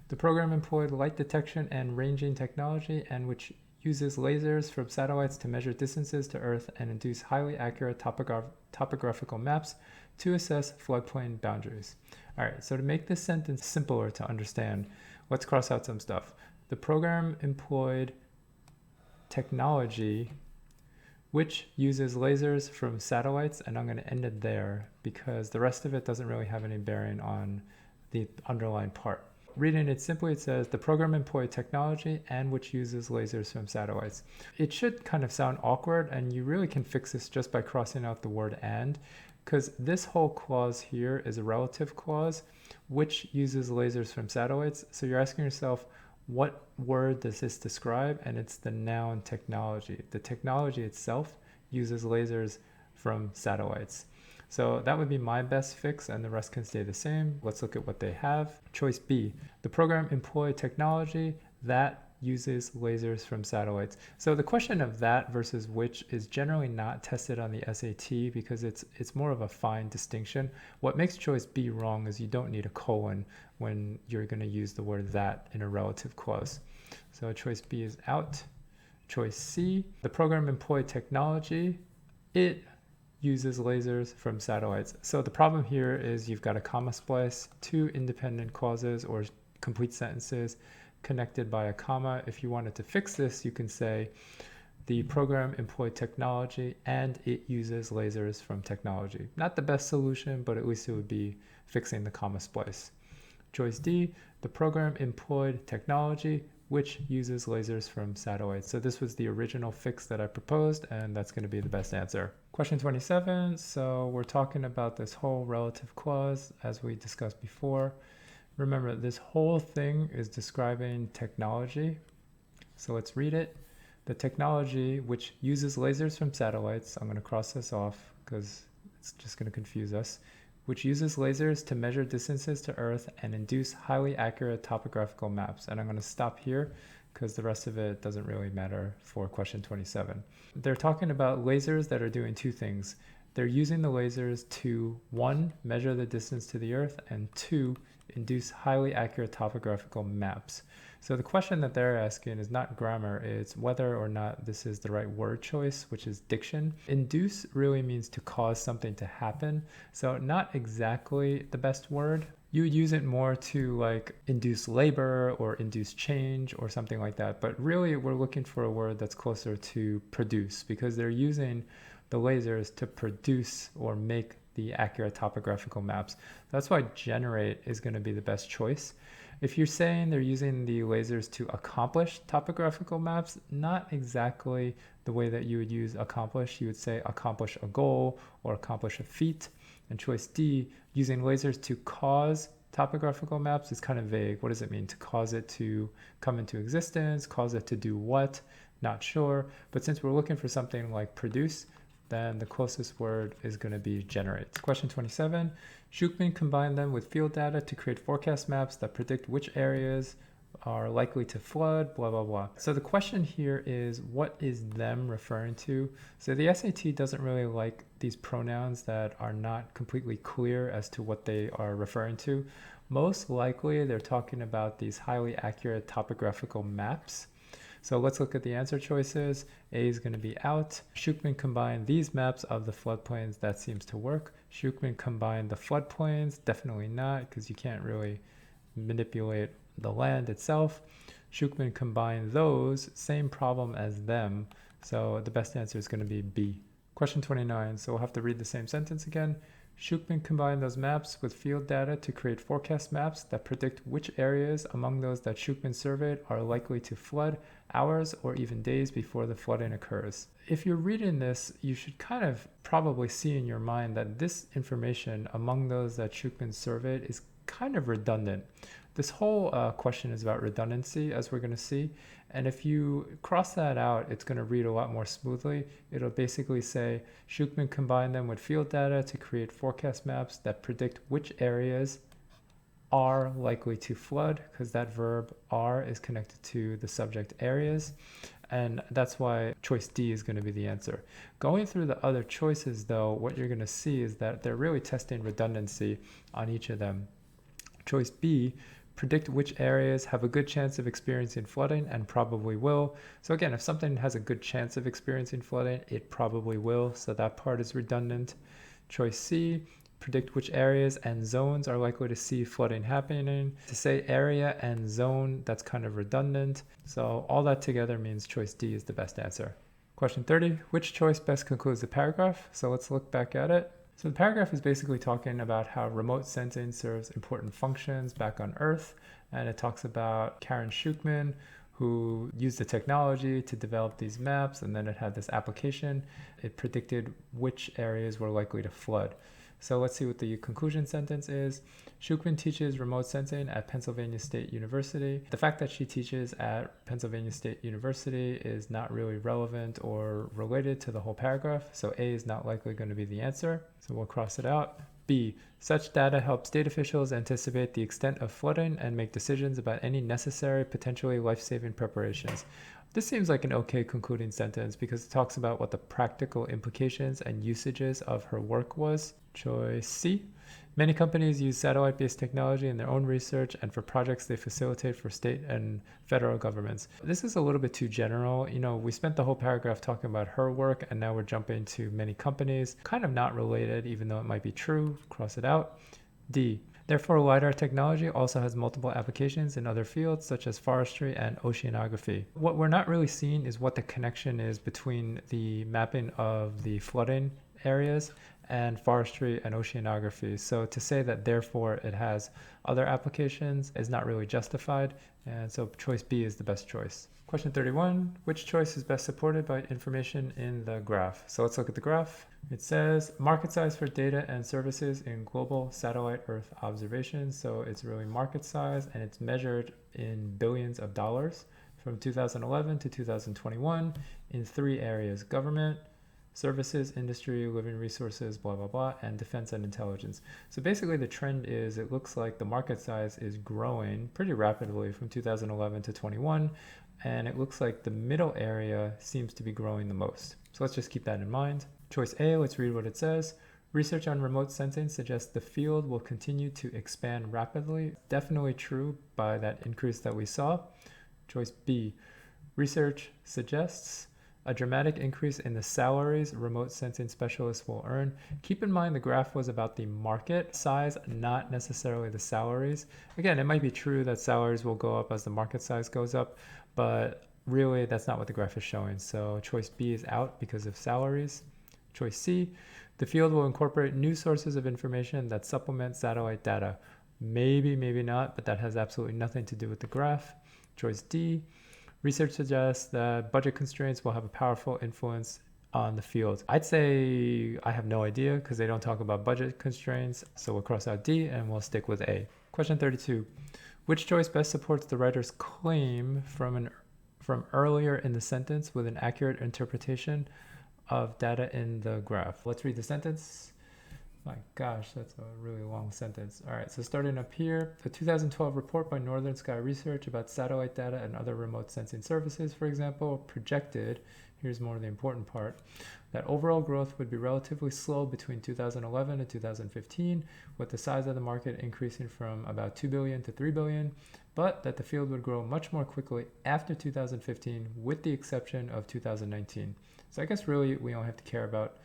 The program employed light detection and ranging technology, and which uses lasers from satellites to measure distances to Earth and induce highly accurate topographical maps to assess floodplain boundaries. All right, so to make this sentence simpler to understand, let's cross out some stuff. The program employed technology which uses lasers from satellites, and I'm going to end it there because the rest of it doesn't really have any bearing on the underlined part. Reading it simply, it says, the program employed technology and which uses lasers from satellites. It should kind of sound awkward, and you really can fix this just by crossing out the word and, because this whole clause here is a relative clause, which uses lasers from satellites. So you're asking yourself, what word does this describe? And it's the noun technology. The technology itself uses lasers from satellites. So that would be my best fix, and the rest can stay the same. Let's look at what they have. Choice B, the program employed technology that uses lasers from satellites. So the question of that versus which is generally not tested on the SAT because it's more of a fine distinction. What makes choice B wrong is you don't need a colon when you're going to use the word that in a relative clause. So choice B is out. Choice C, the program employed technology. It uses lasers from satellites. So the problem here is you've got a comma splice, two independent clauses or complete sentences connected by a comma. If you wanted to fix this, you can say the program employed technology and it uses lasers from technology. Not the best solution, but at least it would be fixing the comma splice. Choice D, the program employed technology which uses lasers from satellites. So this was the original fix that I proposed, and that's going to be the best answer. Question 27, so we're talking about this whole relative clause as we discussed before. Remember, this whole thing is describing technology. So let's read it. The technology which uses lasers from satellites, I'm going to cross this off because it's just going to confuse us, which uses lasers to measure distances to Earth and induce highly accurate topographical maps. And I'm going to stop here because the rest of it doesn't really matter for question 27. They're talking about lasers that are doing two things. They're using the lasers to, 1, measure the distance to the Earth, and 2, induce highly accurate topographical maps. So the question that they're asking is not grammar, it's whether or not this is the right word choice, which is diction. Induce really means to cause something to happen, so not exactly the best word. You would use it more to like induce labor or induce change or something like that, but really we're looking for a word that's closer to produce, because they're using the lasers to produce or make the accurate topographical maps. That's why generate is going to be the best choice. If you're saying they're using the lasers to accomplish topographical maps, not exactly the way that you would use accomplish. You would say accomplish a goal or accomplish a feat. And choice D, using lasers to cause topographical maps is kind of vague. What does it mean? To cause it to come into existence, cause it to do what? Not sure. But since we're looking for something like produce, then the closest word is going to be generate. Question 27. Shukman combined them with field data to create forecast maps that predict which areas are likely to flood, blah, blah, blah. So the question here is, what is them referring to? So the SAT doesn't really like these pronouns that are not completely clear as to what they are referring to. Most likely they're talking about these highly accurate topographical maps. So let's look at the answer choices. A is going to be out. Shukman combined these maps of the floodplains. That seems to work. Shukman combined the floodplains. Definitely not, because you can't really manipulate the land itself. Shukman combined those. Same problem as them. So the best answer is going to be B. Question 29. So we'll have to read the same sentence again. Shukman combined those maps with field data to create forecast maps that predict which areas among those that Shukman surveyed are likely to flood hours or even days before the flooding occurs. If you're reading this, you should kind of probably see in your mind that this information among those that Shukman surveyed is kind of redundant. This whole question is about redundancy, as we're going to see. And if you cross that out, it's going to read a lot more smoothly. It'll basically say, Shukman combined them with field data to create forecast maps that predict which areas are likely to flood, because that verb are is connected to the subject areas. And that's why choice D is going to be the answer. Going through the other choices, though, what you're going to see is that they're really testing redundancy on each of them. Choice B, predict which areas have a good chance of experiencing flooding and probably will. So again, if something has a good chance of experiencing flooding, it probably will. So that part is redundant. Choice C, predict which areas and zones are likely to see flooding happening. To say area and zone, that's kind of redundant. So all that together means choice D is the best answer. Question 30, which choice best concludes the paragraph? So let's look back at it. So the paragraph is basically talking about how remote sensing serves important functions back on Earth. And it talks about Karen Shukman, who used the technology to develop these maps. And then it had this application. It predicted which areas were likely to flood. So let's see what the conclusion sentence is. Shukman teaches remote sensing at Pennsylvania State University. The fact that she teaches at Pennsylvania State University is not really relevant or related to the whole paragraph. So A is not likely going to be the answer. So we'll cross it out. B, such data helps state officials anticipate the extent of flooding and make decisions about any necessary, potentially life-saving preparations. This seems like an okay concluding sentence because it talks about what the practical implications and usages of her work was. Choice C. Many companies use satellite-based technology in their own research and for projects they facilitate for state and federal governments. This is a little bit too general. You know, we spent the whole paragraph talking about her work and now we're jumping to many companies. Kind of not related, even though it might be true. Cross it out. D. Therefore, LiDAR technology also has multiple applications in other fields such as forestry and oceanography. What we're not really seeing is what the connection is between the mapping of the flooding areas and forestry and oceanography. So to say that therefore it has other applications is not really justified. And so choice B is the best choice. Question 31, which choice is best supported by information in the graph? So let's look at the graph. It says market size for data and services in global satellite Earth observations. So it's really market size and it's measured in billions of dollars from 2011 to 2021 in 3 areas: government, services, industry, living resources, blah, blah, blah, and defense and intelligence. So basically the trend is it looks like the market size is growing pretty rapidly from 2011 to 21, and it looks like the middle area seems to be growing the most. So let's just keep that in mind. Choice A, let's read what it says. Research on remote sensing suggests the field will continue to expand rapidly. Definitely true by that increase that we saw. Choice B, research suggests a dramatic increase in the salaries remote sensing specialists will earn. Keep in mind the graph was about the market size, not necessarily the salaries. Again, it might be true that salaries will go up as the market size goes up, but really that's not what the graph is showing. So choice B is out because of salaries. Choice C, the field will incorporate new sources of information that supplement satellite data. Maybe, maybe not, but that has absolutely nothing to do with the graph. Choice D, research suggests that budget constraints will have a powerful influence on the field. I'd say I have no idea because they don't talk about budget constraints, so we'll cross out D and we'll stick with A. Question 32. Which choice best supports the writer's claim from earlier in the sentence with an accurate interpretation of data in the graph? Let's read the sentence. My gosh, that's a really long sentence. All right, so starting up here, a 2012 report by Northern Sky Research about satellite data and other remote sensing services, for example, projected, here's more of the important part, that overall growth would be relatively slow between 2011 and 2015, with the size of the market increasing from about 2 billion to 3 billion, but that the field would grow much more quickly after 2015, with the exception of 2019. So I guess really we only have to care about,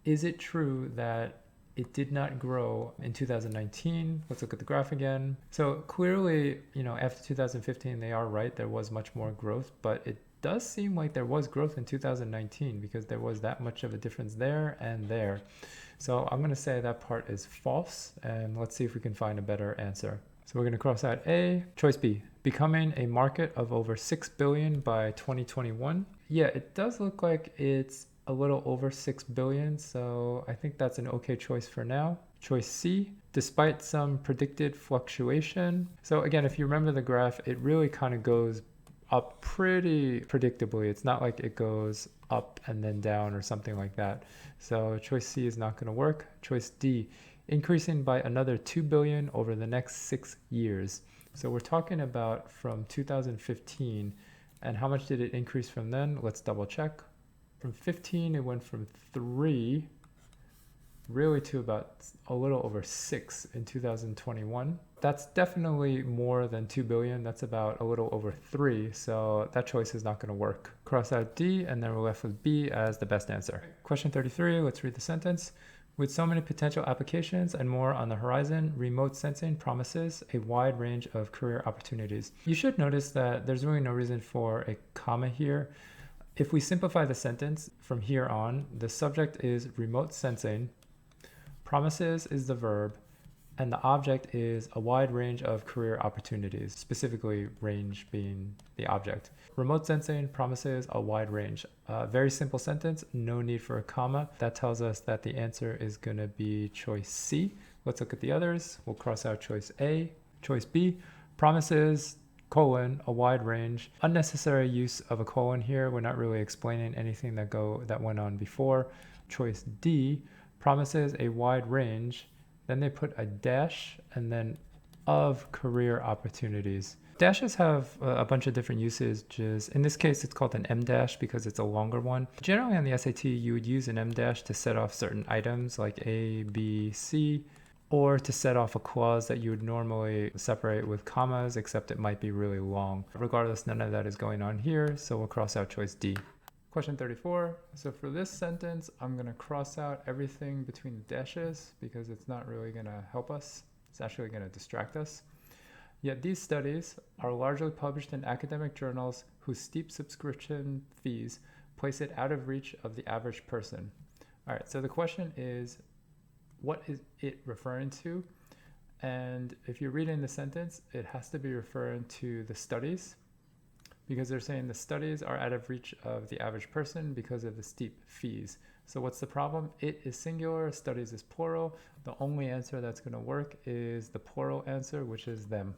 is it true that it did not grow in 2019? Let's look at the graph again. So clearly, after 2015, they are right. There was much more growth, but it does seem like there was growth in 2019 because there was that much of a difference there and there. So I'm going to say that part is false, and let's see if we can find a better answer. So we're going to cross out A. Choice B, becoming a market of over 6 billion by 2021. Yeah, it does look like it's a little over 6 billion, so I think that's an okay choice for now. Choice C, despite some predicted fluctuation. So again, if you remember the graph, it really kind of goes up pretty predictably. It's not like it goes up and then down or something like that. So choice C is not going to work. Choice D, increasing by another 2 billion over the next 6 years. So we're talking about from 2015, and how much did it increase from then? Let's double check. From 15, it went from 3 really to about a little over 6 in 2021. That's definitely more than 2 billion. That's about a little over 3. So that choice is not going to work. Cross out D, and then we're left with B as the best answer. Question 33, let's read the sentence. With so many potential applications and more on the horizon, remote sensing promises a wide range of career opportunities. You should notice that there's really no reason for a comma here. If we simplify the sentence from here on, the subject is remote sensing, promises is the verb, and the object is a wide range of career opportunities, specifically range being the object. Remote sensing promises a wide range. Very simple sentence, no need for a comma. That tells us that the answer is going to be choice C. Let's look at the others. We'll cross out choice A. Choice B, promises, colon, a wide range. Unnecessary use of a colon here. We're not really explaining anything that went on before. Choice D, promises a wide range. Then they put a dash and then of career opportunities. Dashes have a bunch of different usages. In this case, it's called an M dash because it's a longer one. Generally on the SAT, you would use an M dash to set off certain items like A, B, C, or to set off a clause that you would normally separate with commas, except it might be really long. Regardless, none of that is going on here, so we'll cross out choice D. Question 34. So for this sentence, I'm going to cross out everything between the dashes because it's not really going to help us. It's actually going to distract us. Yet these studies are largely published in academic journals whose steep subscription fees place it out of reach of the average person. All right, so the question is, what is it referring to? And if you're reading the sentence, it has to be referring to the studies, because they're saying the studies are out of reach of the average person because of the steep fees. So what's the problem? It is singular, studies is plural. The only answer that's going to work is the plural answer, which is them.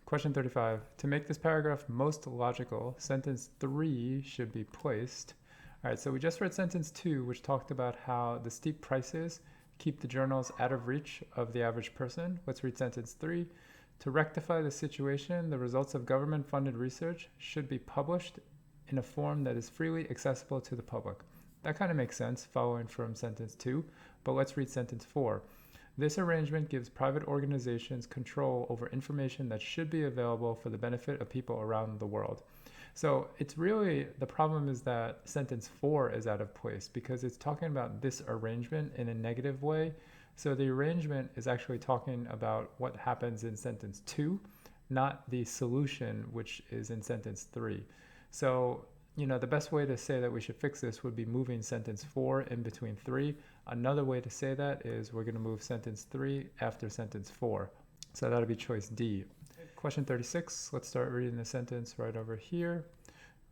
Question 35. To make this paragraph most logical, sentence 3 should be placed. All right, so we just read sentence 2, which talked about how the steep prices keep the journals out of reach of the average person. Let's read sentence 3. To rectify the situation, the results of government-funded research should be published in a form that is freely accessible to the public. That kind of makes sense following from sentence 2, but let's read sentence 4. This arrangement gives private organizations control over information that should be available for the benefit of people around the world. So it's really, the problem is that sentence 4 is out of place because it's talking about this arrangement in a negative way. So the arrangement is actually talking about what happens in sentence 2, not the solution, which is in sentence 3. So The best way to say that we should fix this would be moving sentence 4 in between 3. Another way to say that is we're going to move sentence 3 after sentence 4. So that'll be choice D. Question 36, let's start reading the sentence right over here.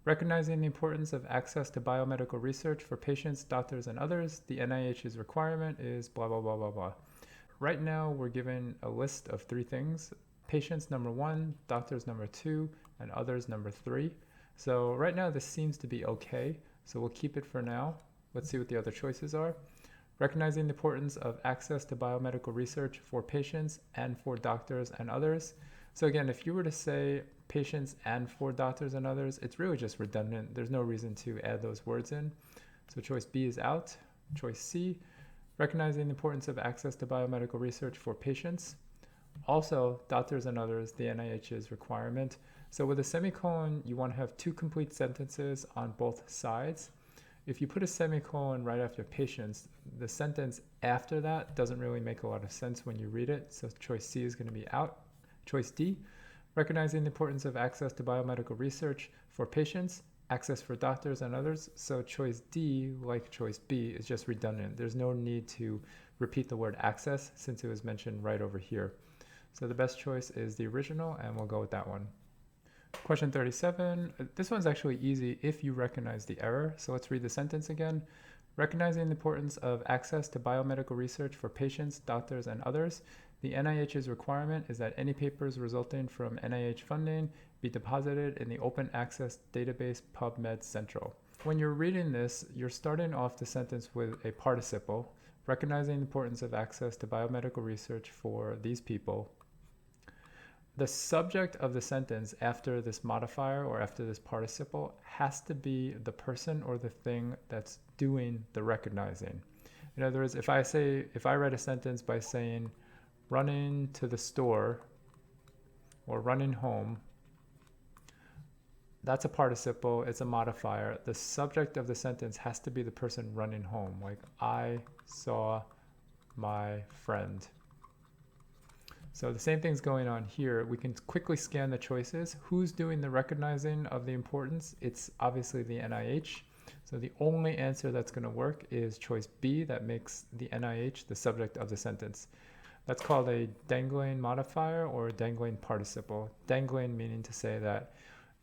Recognizing the importance of access to biomedical research for patients, doctors, and others, the NIH's requirement is blah, blah, blah, blah, blah. Right now, we're given a list of 3 things. Patients, number 1, doctors, number 2, and others, number 3. So right now, this seems to be okay. So we'll keep it for now. Let's see what the other choices are. Recognizing the importance of access to biomedical research for patients and for doctors and others. So again, if you were to say patients and for doctors and others, it's really just redundant. There's no reason to add those words in. So choice B is out. Choice C, recognizing the importance of access to biomedical research for patients. Also, doctors and others, the NIH's requirement. So with a semicolon, you want to have 2 complete sentences on both sides. If you put a semicolon right after patients, the sentence after that doesn't really make a lot of sense when you read it. So choice C is going to be out. Choice D, recognizing the importance of access to biomedical research for patients, access for doctors and others. So choice D, like choice B, is just redundant. There's no need to repeat the word access since it was mentioned right over here. So the best choice is the original, and we'll go with that one. Question 37. This one's actually easy if you recognize the error. So let's read the sentence again. Recognizing the importance of access to biomedical research for patients, doctors, and others, the NIH's requirement is that any papers resulting from NIH funding be deposited in the open access database PubMed Central. When you're reading this, you're starting off the sentence with a participle, recognizing the importance of access to biomedical research for these people. The subject of the sentence after this modifier or after this participle has to be the person or the thing that's doing the recognizing. In other words, if I write a sentence by saying running to the store or running home, that's a participle, it's a modifier. The subject of the sentence has to be the person running home, like I saw my friend. So the same thing's going on here. We can quickly scan the choices. Who's doing the recognizing of the importance? It's obviously the NIH. So the only answer that's going to work is choice B, that makes the NIH the subject of the sentence. That's called a dangling modifier or a dangling participle. Dangling meaning to say that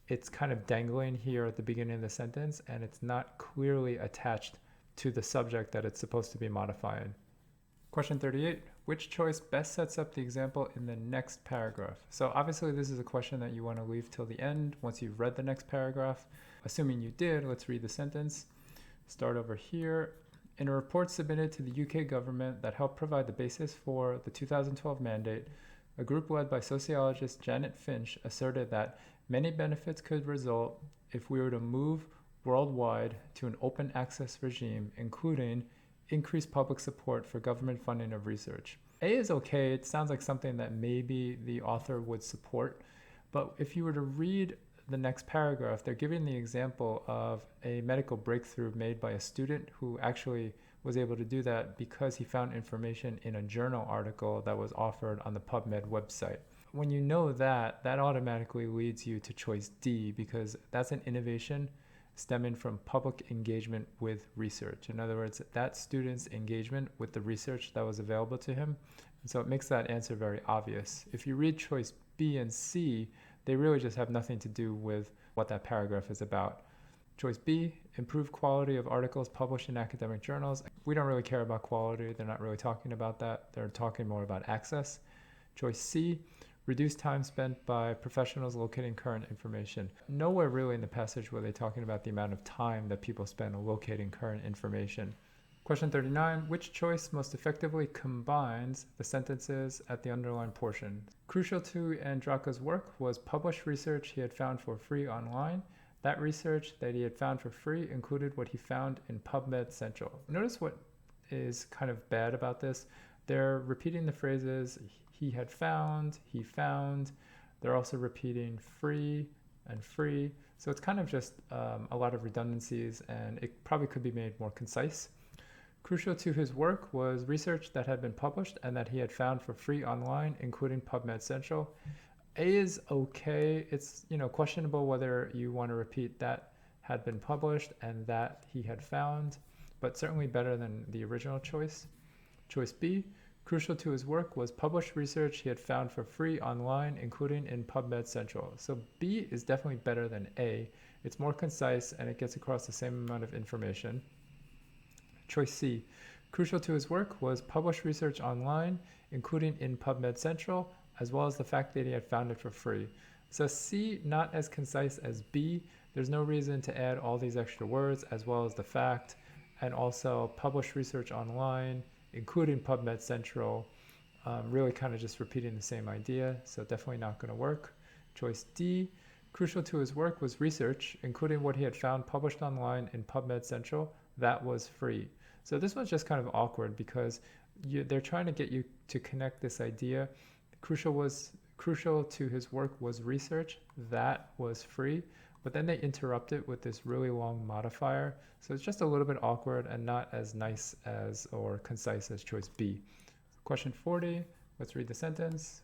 it's kind of dangling here at the beginning of the sentence and it's not clearly attached to the subject that it's supposed to be modifying. Question 38, which choice best sets up the example in the next paragraph? So obviously this is a question that you want to leave till the end once you've read the next paragraph. Assuming you did, let's read the sentence. Start over here. In a report submitted to the UK government that helped provide the basis for the 2012 mandate, a group led by sociologist Janet Finch asserted that many benefits could result if we were to move worldwide to an open access regime, including increased public support for government funding of research. A is okay. It sounds like something that maybe the author would support. But if you were to read the next paragraph, they're giving the example of a medical breakthrough made by a student who actually was able to do that because he found information in a journal article that was offered on the PubMed website. When you know that, that automatically leads you to choice D because that's an innovation stemming from public engagement with research. In other words, that student's engagement with the research that was available to him. And so it makes that answer very obvious. If you read choice B and C, they really just have nothing to do with what that paragraph is about. Choice B, improved quality of articles published in academic journals. We don't really care about quality. They're not really talking about that. They're talking more about access. Choice C, reduced time spent by professionals locating current information. Nowhere really in the passage were they talking about the amount of time that people spend locating current information. Question 39, which choice most effectively combines the sentences at the underlined portion? Crucial to Andraka's work was published research he had found for free online. That research that he had found for free included what he found in PubMed Central. Notice what is kind of bad about this. They're repeating the phrases he had found, he found. They're also repeating free and free. So it's kind of just a lot of redundancies and it probably could be made more concise. Crucial to his work was research that had been published and that he had found for free online, including PubMed Central. A is okay. It's questionable whether you want to repeat that had been published and that he had found, but certainly better than the original choice. Choice B, crucial to his work was published research he had found for free online, including in PubMed Central. So B is definitely better than A. It's more concise and it gets across the same amount of information. Choice C, crucial to his work was published research online, including in PubMed Central, as well as the fact that he had found it for free. So C, not as concise as B. There's no reason to add all these extra words, as well as the fact, and also published research online, including PubMed Central, really kind of just repeating the same idea, so definitely not going to work. Choice D, crucial to his work was research, including what he had found published online in PubMed Central, that was free. So this one's just kind of awkward because they're trying to get you to connect this idea. Crucial to his work was research, that was free, but then they interrupt it with this really long modifier. So it's just a little bit awkward and not as nice as or concise as choice B. Question 40, let's read the sentence.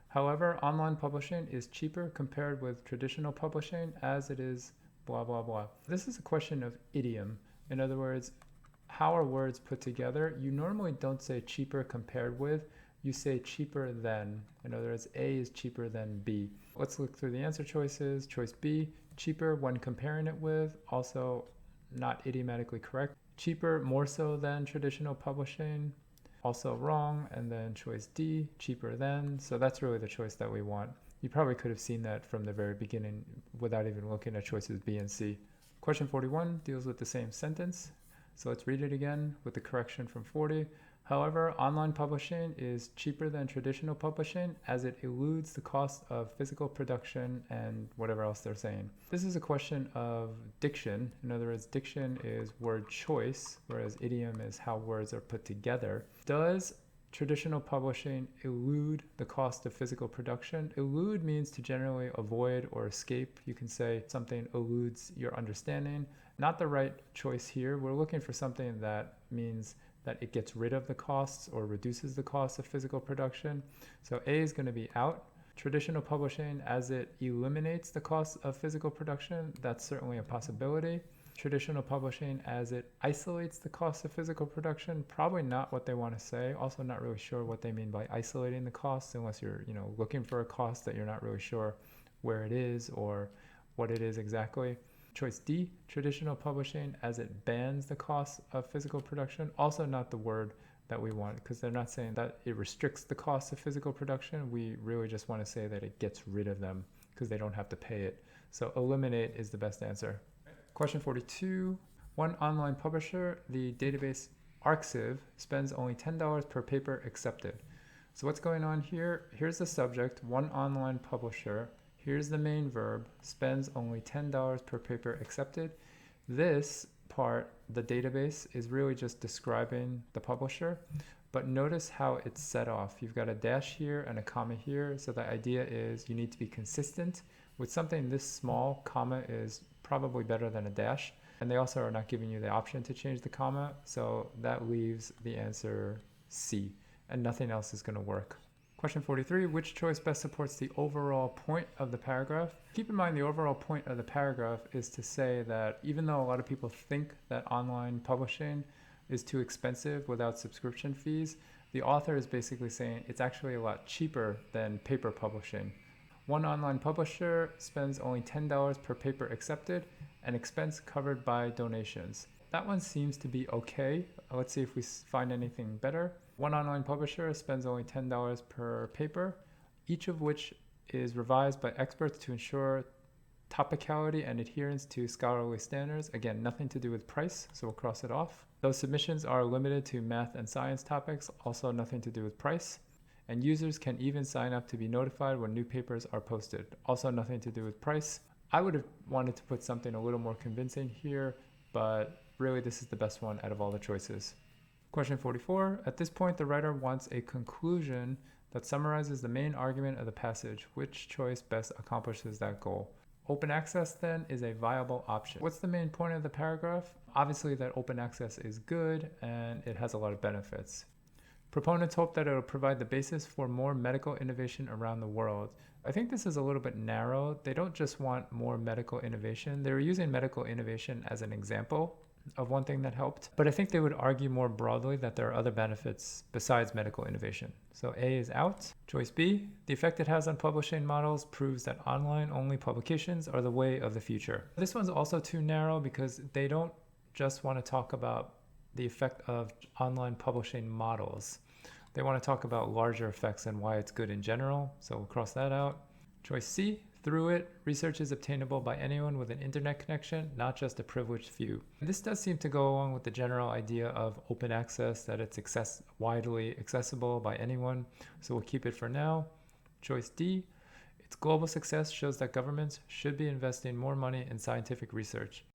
However, online publishing is cheaper compared with traditional publishing as it is blah, blah, blah. This is a question of idiom. In other words, how are words put together? You normally don't say cheaper compared with, you say cheaper than. In other words, A is cheaper than B. Let's look through the answer choices. Choice B, cheaper when comparing it with, also not idiomatically correct. Cheaper more so than traditional publishing, also wrong. And then choice D, cheaper than. So that's really the choice that we want. You probably could have seen that from the very beginning without even looking at choices B and C. Question 41 deals with the same sentence. So let's read it again with the correction from 40. However, online publishing is cheaper than traditional publishing as it eludes the cost of physical production and whatever else they're saying. This is a question of diction. In other words, diction is word choice, whereas idiom is how words are put together. Does traditional publishing elude the cost of physical production? Elude means to generally avoid or escape. You can say something eludes your understanding. Not the right choice here. We're looking for something that means that it gets rid of the costs or reduces the cost of physical production. So A is going to be out. Traditional publishing, as it eliminates the cost of physical production, that's certainly a possibility. Traditional publishing, as it isolates the cost of physical production, probably not what they want to say. Also not really sure what they mean by isolating the costs, unless you're looking for a cost that you're not really sure where it is or what it is exactly. Choice D, traditional publishing, as it bans the cost of physical production. Also not the word that we want, because they're not saying that it restricts the cost of physical production. We really just want to say that it gets rid of them because they don't have to pay it. So eliminate is the best answer. Question 42, one online publisher, the database Arxiv, spends only $10 per paper accepted. So what's going on here? Here's the subject, one online publisher. Here's the main verb, spends only $10 per paper accepted. This part, the database, is really just describing the publisher, but notice how it's set off. You've got a dash here and a comma here, so the idea is you need to be consistent. With something this small, comma is probably better than a dash, and they also are not giving you the option to change the comma, so that leaves the answer C, and nothing else is going to work. Question 43, which choice best supports the overall point of the paragraph? Keep in mind the overall point of the paragraph is to say that even though a lot of people think that online publishing is too expensive without subscription fees, the author is basically saying it's actually a lot cheaper than paper publishing. One online publisher spends only $10 per paper accepted, an expense covered by donations. That one seems to be okay. Let's see if we find anything better. One online publisher spends only $10 per paper, each of which is revised by experts to ensure topicality and adherence to scholarly standards. Again, nothing to do with price, so we'll cross it off. Those submissions are limited to math and science topics, also nothing to do with price. And users can even sign up to be notified when new papers are posted, also nothing to do with price. I would have wanted to put something a little more convincing here, but really this is the best one out of all the choices. Question 44. At this point, the writer wants a conclusion that summarizes the main argument of the passage. Which choice best accomplishes that goal? Open access then is a viable option. What's the main point of the paragraph? Obviously that open access is good and it has a lot of benefits. Proponents hope that it will provide the basis for more medical innovation around the world. I think this is a little bit narrow. They don't just want more medical innovation. They're using medical innovation as an example of one thing that helped. But I think they would argue more broadly that there are other benefits besides medical innovation. So A is out. Choice B, the effect it has on publishing models proves that online-only publications are the way of the future. This one's also too narrow because they don't just want to talk about the effect of online publishing models. They want to talk about larger effects and why it's good in general. So we'll cross that out. Choice C, through it, research is obtainable by anyone with an internet connection, not just a privileged few. This does seem to go along with the general idea of open access, that it's widely accessible by anyone. So we'll keep it for now. Choice D, its global success shows that governments should be investing more money in scientific research.